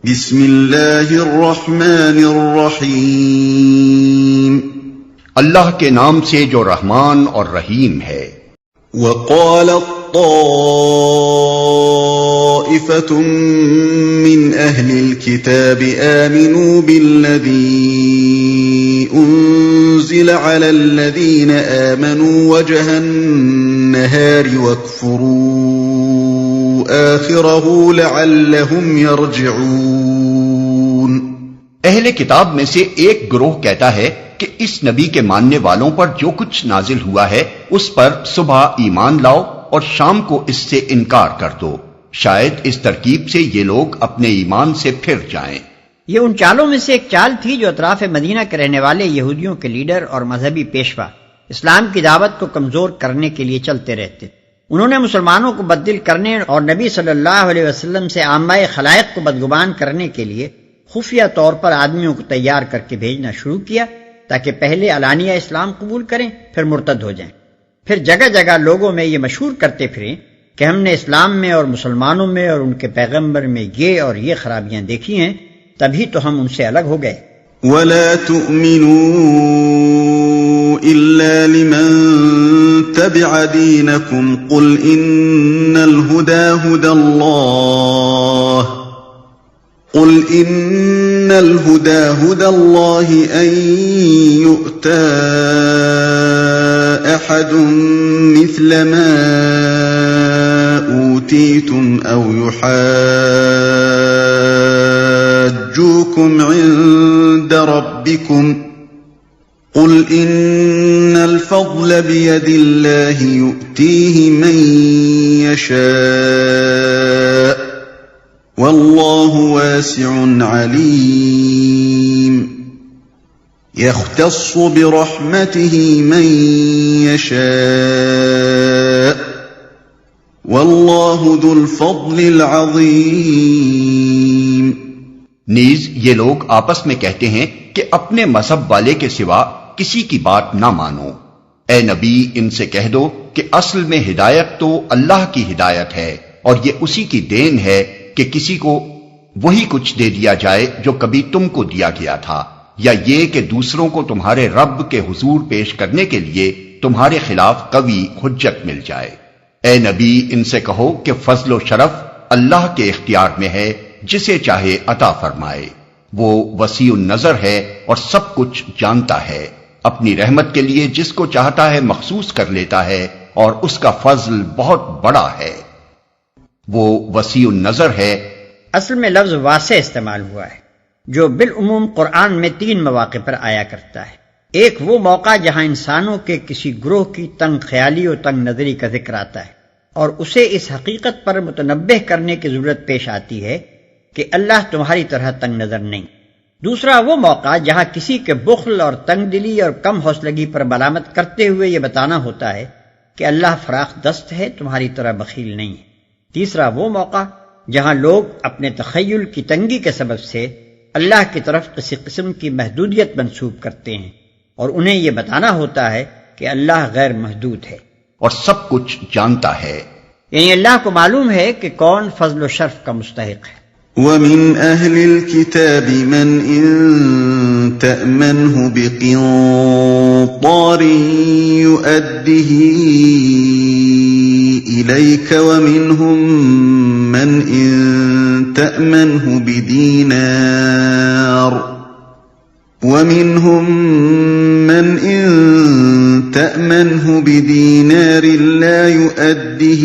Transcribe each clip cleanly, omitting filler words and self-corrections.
بسم اللہ الرحمن الرحیم، اللہ کے نام سے جو رحمان اور رحیم ہے۔ وقالت طائفة من أهل الكتاب آمنوا بالذي أنزل على الذين آمنوا وجه النهار واكفروا آخره لعلهم يرجعون۔ اہل کتاب میں سے ایک گروہ کہتا ہے کہ اس نبی کے ماننے والوں پر جو کچھ نازل ہوا ہے اس پر صبح ایمان لاؤ اور شام کو اس سے انکار کر دو، شاید اس ترکیب سے یہ لوگ اپنے ایمان سے پھر جائیں۔ یہ ان چالوں میں سے ایک چال تھی جو اطراف مدینہ کے رہنے والے یہودیوں کے لیڈر اور مذہبی پیشوا اسلام کی دعوت کو کمزور کرنے کے لیے چلتے رہتے۔ انہوں نے مسلمانوں کو بددل کرنے اور نبی صلی اللہ علیہ وسلم سے عامہ خلائق کو بدگمان کرنے کے لیے خفیہ طور پر آدمیوں کو تیار کر کے بھیجنا شروع کیا تاکہ پہلے علانیہ اسلام قبول کریں پھر مرتد ہو جائیں، پھر جگہ جگہ لوگوں میں یہ مشہور کرتے پھریں کہ ہم نے اسلام میں اور مسلمانوں میں اور ان کے پیغمبر میں یہ اور یہ خرابیاں دیکھی ہیں، تبھی تو ہم ان سے الگ ہو گئے۔ ولا تؤمنوا إلا لمن تبع دينكم قل إن الهدى هدى الله أن يؤتى أحد مثل ما أوتيتم أو يحاجوكم عند ربكم قل إن الفضل بيد الله يؤتيه من يشاء والله واسع عليم يختص برحمته من يشاء والله ذو الفضل العظيم۔ نیز یہ لوگ آپس میں کہتے ہیں کہ اپنے مذہب والے کے سوا کسی کی بات نہ مانو۔ اے نبی ان سے کہہ دو کہ اصل میں ہدایت تو اللہ کی ہدایت ہے اور یہ اسی کی دین ہے کہ کسی کو وہی کچھ دے دیا جائے جو کبھی تم کو دیا گیا تھا، یا یہ کہ دوسروں کو تمہارے رب کے حضور پیش کرنے کے لیے تمہارے خلاف قوی حجت مل جائے۔ اے نبی ان سے کہو کہ فضل و شرف اللہ کے اختیار میں ہے، جسے چاہے عطا فرمائے، وہ وسیع النظر ہے اور سب کچھ جانتا ہے، اپنی رحمت کے لیے جس کو چاہتا ہے مخصوص کر لیتا ہے اور اس کا فضل بہت بڑا ہے، وہ وسیع النظر ہے۔ اصل میں لفظ واسع استعمال ہوا ہے جو بالعموم قرآن میں 3 مواقع پر آیا کرتا ہے۔ ایک وہ موقع جہاں انسانوں کے کسی گروہ کی تنگ خیالی و تنگ نظری کا ذکر آتا ہے اور اسے اس حقیقت پر متنبہ کرنے کی ضرورت پیش آتی ہے کہ اللہ تمہاری طرح تنگ نظر نہیں۔ دوسرا وہ موقع جہاں کسی کے بخل اور تنگ دلی اور کم حوصلگی پر ملامت کرتے ہوئے یہ بتانا ہوتا ہے کہ اللہ فراخ دست ہے، تمہاری طرح بخیل نہیں ہے۔ تیسرا وہ موقع جہاں لوگ اپنے تخیل کی تنگی کے سبب سے اللہ کی طرف کسی قسم کی محدودیت منسوب کرتے ہیں اور انہیں یہ بتانا ہوتا ہے کہ اللہ غیر محدود ہے اور سب کچھ جانتا ہے، یعنی اللہ کو معلوم ہے کہ کون فضل و شرف کا مستحق ہے۔ وَمِنْ أَهْلِ الْكِتَابِ مَنْ إِنْ تَأْمَنْهُ بِقِنطَارٍ يُؤَدِّهِ إِلَيْكَ وَمِنْهُمْ مَنْ إِنْ تَأْمَنْهُ بِدِينَارٍ لَا يُؤَدِّهِ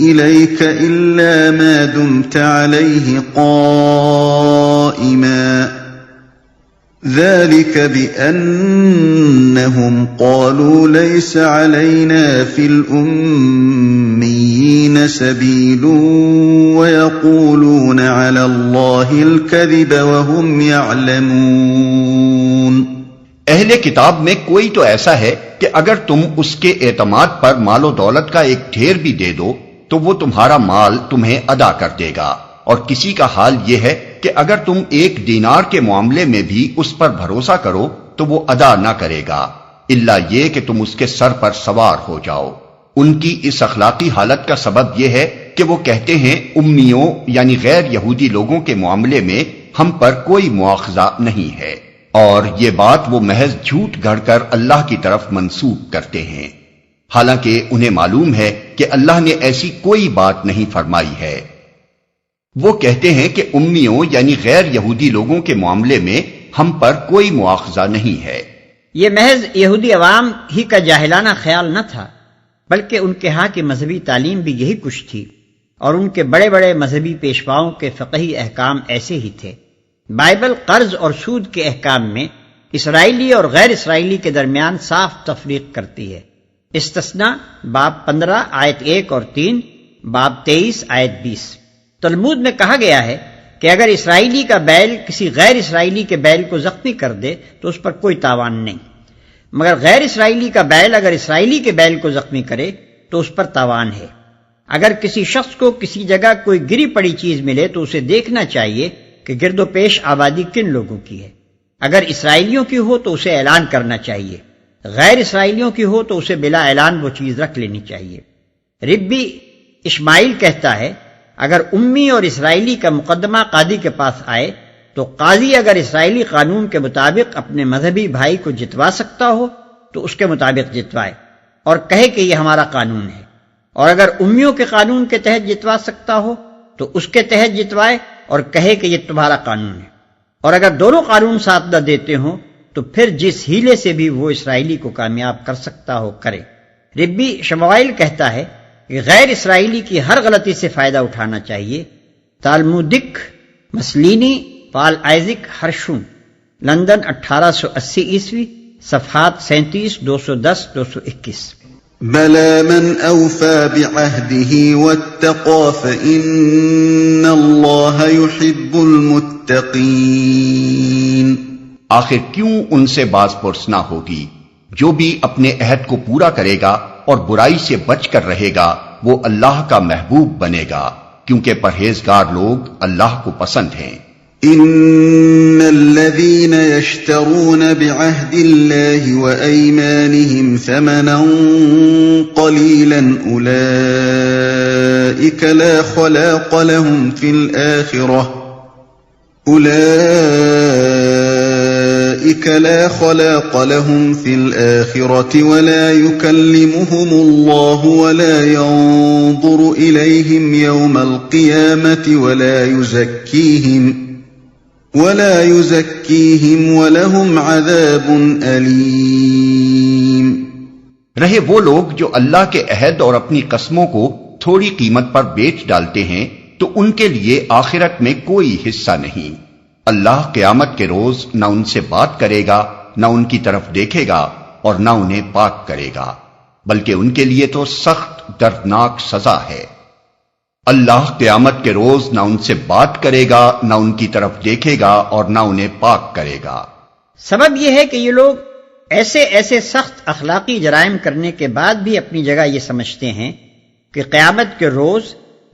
إِلَيْكَ إِلَّا مَا دُمْتَ عَلَيْهِ قَائِمًا ذَلِكَ بِأَنَّهُمْ قَالُوا لَيْسَ عَلَيْنَا فِي الْأُمِّيِّينَ سَبِيلٌ وَيَقُولُونَ عَلَى اللَّهِ الْكَذِبَ وَهُمْ يَعْلَمُونَ۔ اہل کتاب میں کوئی تو ایسا ہے کہ اگر تم اس کے اعتماد پر مال و دولت کا ایک ڈھیر بھی دے دو تو وہ تمہارا مال تمہیں ادا کر دے گا، اور کسی کا حال یہ ہے کہ اگر تم 1 دینار کے معاملے میں بھی اس پر بھروسہ کرو تو وہ ادا نہ کرے گا، الا یہ کہ تم اس کے سر پر سوار ہو جاؤ۔ ان کی اس اخلاقی حالت کا سبب یہ ہے کہ وہ کہتے ہیں امیوں یعنی غیر یہودی لوگوں کے معاملے میں ہم پر کوئی مواخذہ نہیں ہے، اور یہ بات وہ محض جھوٹ گھڑ کر اللہ کی طرف منسوب کرتے ہیں، حالانکہ انہیں معلوم ہے کہ اللہ نے ایسی کوئی بات نہیں فرمائی ہے۔ وہ کہتے ہیں کہ امیوں یعنی غیر یہودی لوگوں کے معاملے میں ہم پر کوئی مواخذہ نہیں ہے۔ یہ محض یہودی عوام ہی کا جاہلانہ خیال نہ تھا، بلکہ ان کے ہاں کی مذہبی تعلیم بھی یہی کچھ تھی، اور ان کے بڑے بڑے مذہبی پیشواؤں کے فقہی احکام ایسے ہی تھے۔ بائبل قرض اور سود کے احکام میں اسرائیلی اور غیر اسرائیلی کے درمیان صاف تفریق کرتی ہے۔ استثناء باب 15 آیت 1 اور 3، باب 23 آیت 20۔ تلمود میں کہا گیا ہے کہ اگر اسرائیلی کا بیل کسی غیر اسرائیلی کے بیل کو زخمی کر دے تو اس پر کوئی تاوان نہیں، مگر غیر اسرائیلی کا بیل اگر اسرائیلی کے بیل کو زخمی کرے تو اس پر تاوان ہے۔ اگر کسی شخص کو کسی جگہ کوئی گری پڑی چیز ملے تو اسے دیکھنا چاہیے کہ گرد و پیش آبادی کن لوگوں کی ہے۔ اگر اسرائیلیوں کی ہو تو اسے اعلان کرنا چاہیے، غیر اسرائیلیوں کی ہو تو اسے بلا اعلان وہ چیز رکھ لینی چاہیے۔ ربی اشماعیل کہتا ہے اگر امی اور اسرائیلی کا مقدمہ قاضی کے پاس آئے تو قاضی اگر اسرائیلی قانون کے مطابق اپنے مذہبی بھائی کو جتوا سکتا ہو تو اس کے مطابق جتوائے اور کہے کہ یہ ہمارا قانون ہے، اور اگر امیوں کے قانون کے تحت جتوا سکتا ہو تو اس کے تحت جتوائے اور کہے کہ یہ تمہارا قانون ہے، اور اگر دونوں قانون ساتھ نہ دیتے ہوں تو پھر جس ہیلے سے بھی وہ اسرائیلی کو کامیاب کر سکتا ہو کرے۔ ربی شموائل کہتا ہے کہ غیر اسرائیلی کی ہر غلطی سے فائدہ اٹھانا چاہیے۔ تالمودک مسلینی پال آئزک ہرشون، لندن 1880 عیسوی، صفحات 37 210 221۔ بلى من أوفى بعهده واتقى فإن الله يحب المتقين۔ آخر کیوں ان سے باز پرس نہ ہوگی؟ جو بھی اپنے عہد کو پورا کرے گا اور برائی سے بچ کر رہے گا وہ اللہ کا محبوب بنے گا، کیونکہ پرہیزگار لوگ اللہ کو پسند ہیں۔ ان الذين يشترون بعهد الله وايمانهم ثمنا قليلا اولئك لا خلاق لهم في الآخرة ولا يكلمهم الله ولا ينظر إليهم يوم القيامة ولا يزكيهم ولهم عذاب أليم۔ رہے وہ لوگ جو اللہ کے عہد اور اپنی قسموں کو تھوڑی قیمت پر بیچ ڈالتے ہیں تو ان کے لیے آخرت میں کوئی حصہ نہیں۔ اللہ قیامت کے روز نہ ان سے بات کرے گا، نہ ان کی طرف دیکھے گا اور نہ انہیں پاک کرے گا، بلکہ ان کے لیے تو سخت دردناک سزا ہے۔ اللہ قیامت کے روز نہ ان سے بات کرے گا، نہ ان کی طرف دیکھے گا اور نہ انہیں پاک کرے گا۔ سبب یہ ہے کہ یہ لوگ ایسے سخت اخلاقی جرائم کرنے کے بعد بھی اپنی جگہ یہ سمجھتے ہیں کہ قیامت کے روز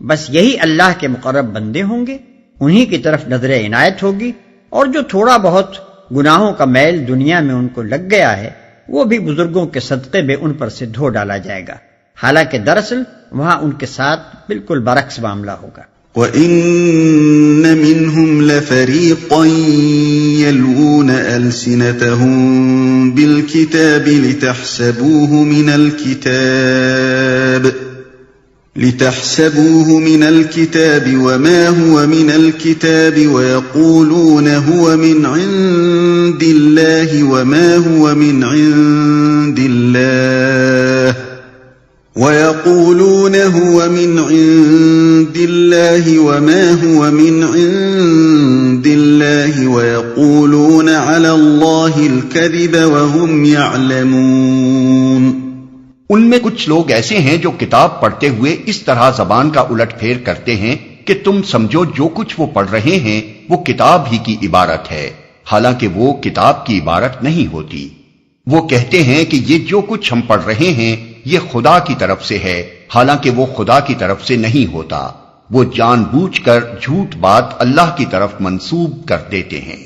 بس یہی اللہ کے مقرب بندے ہوں گے، انہی کی طرف نظر عنایت ہوگی، اور جو تھوڑا بہت گناہوں کا میل دنیا میں ان کو لگ گیا ہے وہ بھی بزرگوں کے صدقے میں ان پر سے دھو ڈالا جائے گا، حالانکہ دراصل وہاں ان کے ساتھ بالکل برعکس معاملہ ہوگا۔ وَإِنَّ مِنْهُمْ لَفَرِيقًا يَلْوُونَ أَلْسِنَتَهُم بِالْكِتَابِ لِتَحْسَبُوهُ مِنَ الْكِتَابِ وَمَا هُوَ مِنَ الْكِتَابِ وَيَقُولُونَ هُوَ مِنْ عِندِ اللَّهِ وَمَا هُوَ مِنْ عِندِ اللَّهِ وَيَقُولُونَ عَلَى اللَّهِ الْكَذِبَ وَهُمْ يَعْلَمُونَ۔ ان میں کچھ لوگ ایسے ہیں جو کتاب پڑھتے ہوئے اس طرح زبان کا الٹ پھیر کرتے ہیں کہ تم سمجھو جو کچھ وہ پڑھ رہے ہیں وہ کتاب ہی کی عبارت ہے، حالانکہ وہ کتاب کی عبارت نہیں ہوتی۔ وہ کہتے ہیں کہ یہ جو کچھ ہم پڑھ رہے ہیں یہ خدا کی طرف سے ہے، حالانکہ وہ خدا کی طرف سے نہیں ہوتا۔ وہ جان بوجھ کر جھوٹ بات اللہ کی طرف منسوب کر دیتے ہیں،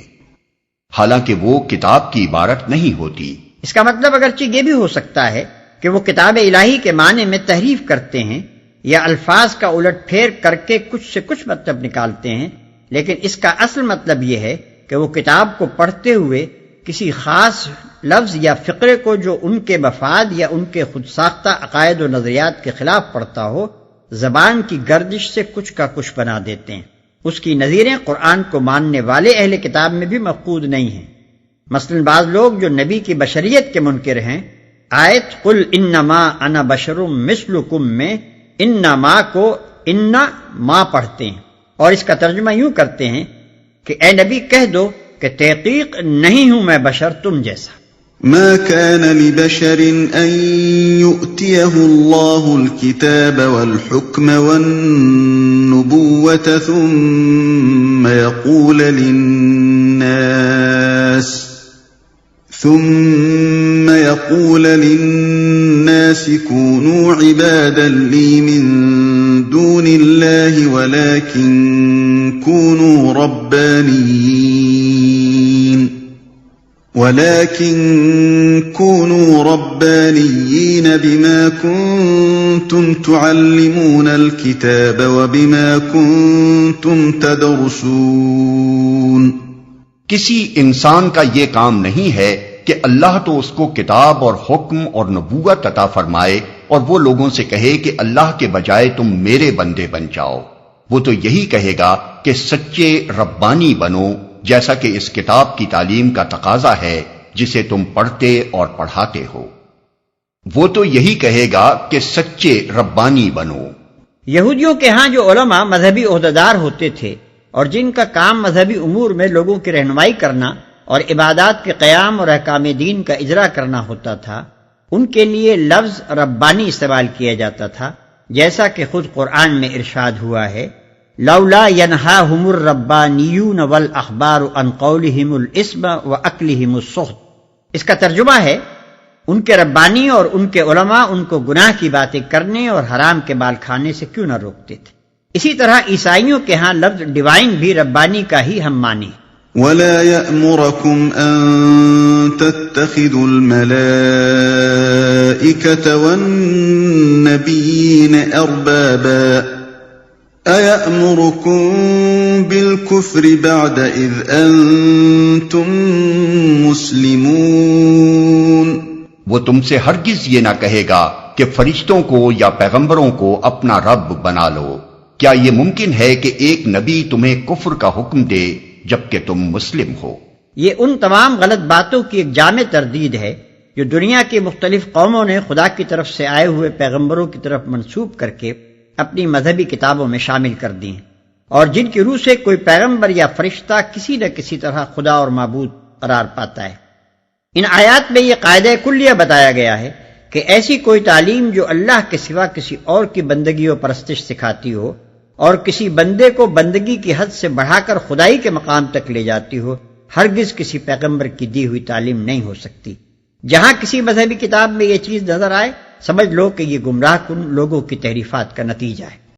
حالانکہ وہ کتاب کی عبارت نہیں ہوتی۔ اس کا مطلب اگرچہ یہ بھی ہو سکتا ہے کہ وہ کتاب الہی کے معنی میں تحریف کرتے ہیں، یا الفاظ کا الٹ پھیر کر کے کچھ سے کچھ مطلب نکالتے ہیں، لیکن اس کا اصل مطلب یہ ہے کہ وہ کتاب کو پڑھتے ہوئے کسی خاص لفظ یا فقرے کو جو ان کے مفاد یا ان کے خود ساختہ عقائد و نظریات کے خلاف پڑھتا ہو، زبان کی گردش سے کچھ کا کچھ بنا دیتے ہیں۔ اس کی نظیریں قرآن کو ماننے والے اہل کتاب میں بھی مفقود نہیں ہیں۔ مثلا بعض لوگ جو نبی کی بشریت کے منکر ہیں، آیت قل انما انا بشر مثلکم میں انما کو انما پڑھتے ہیں اور اس کا ترجمہ یوں کرتے ہیں کہ اے نبی کہہ دو کہ تحقیق نہیں ہوں میں بشر تم جیسا۔ ما كان لبشر أن يؤتيه الله الكتاب والحكم والنبوة ثم يقول للناس كونوا عبادا لي من دون الله ولكن كونوا ربانيين بما كنتم تعلمون الكتاب وبما كنتم تدرسون۔ کسی انسان کا یہ کام نہیں ہے کہ اللہ تو اس کو کتاب اور حکم اور نبوت عطا فرمائے اور وہ لوگوں سے کہے کہ اللہ کے بجائے تم میرے بندے بن جاؤ۔ وہ تو یہی کہے گا کہ سچے ربانی بنو، جیسا کہ اس کتاب کی تعلیم کا تقاضا ہے جسے تم پڑھتے اور پڑھاتے ہو۔ وہ تو یہی کہے گا کہ سچے ربانی بنو۔ یہودیوں کے ہاں جو علماء مذہبی عہدیدار ہوتے تھے اور جن کا کام مذہبی امور میں لوگوں کی رہنمائی کرنا اور عبادات کے قیام اور احکام دین کا اجرا کرنا ہوتا تھا، ان کے لیے لفظ ربانی استعمال کیا جاتا تھا، جیسا کہ خود قرآن میں ارشاد ہوا ہے لولا ینہاہم الربانیون والاحبار عن قولہم الاسم واکلہم السحت۔ اس کا ترجمہ ہے ان کے ربانی اور ان کے علماء ان کو گناہ کی باتیں کرنے اور حرام کے بال کھانے سے کیوں نہ روکتے تھے۔ اسی طرح عیسائیوں کے ہاں لفظ ڈیوائن بھی ربانی کا ہی ہم معنی۔ ولا يأمركم أن تتخذوا الملائكة والنبيين أربابا أيأمركم بالكفر بعد إذ أنتم مسلمون۔ وہ تم سے ہرگز یہ نہ کہے گا کہ فرشتوں کو یا پیغمبروں کو اپنا رب بنا لو۔ کیا یہ ممکن ہے کہ ایک نبی تمہیں کفر کا حکم دے جبکہ تم مسلم ہو؟ یہ ان تمام غلط باتوں کی ایک جامع تردید ہے جو دنیا کی مختلف قوموں نے خدا کی طرف سے آئے ہوئے پیغمبروں کی طرف منسوب کر کے اپنی مذہبی کتابوں میں شامل کر دی ہیں، اور جن کی روح سے کوئی پیغمبر یا فرشتہ کسی نہ کسی طرح خدا اور معبود قرار پاتا ہے۔ ان آیات میں یہ قاعدہ کلیہ بتایا گیا ہے کہ ایسی کوئی تعلیم جو اللہ کے سوا کسی اور کی بندگی و پرستش سکھاتی ہو اور کسی بندے کو بندگی کی حد سے بڑھا کر خدائی کے مقام تک لے جاتی ہو، ہرگز کسی پیغمبر کی دی ہوئی تعلیم نہیں ہو سکتی۔ جہاں کسی مذہبی کتاب میں یہ چیز نظر آئے، سمجھ لو کہ یہ گمراہ کن لوگوں کی تحریفات کا نتیجہ ہے۔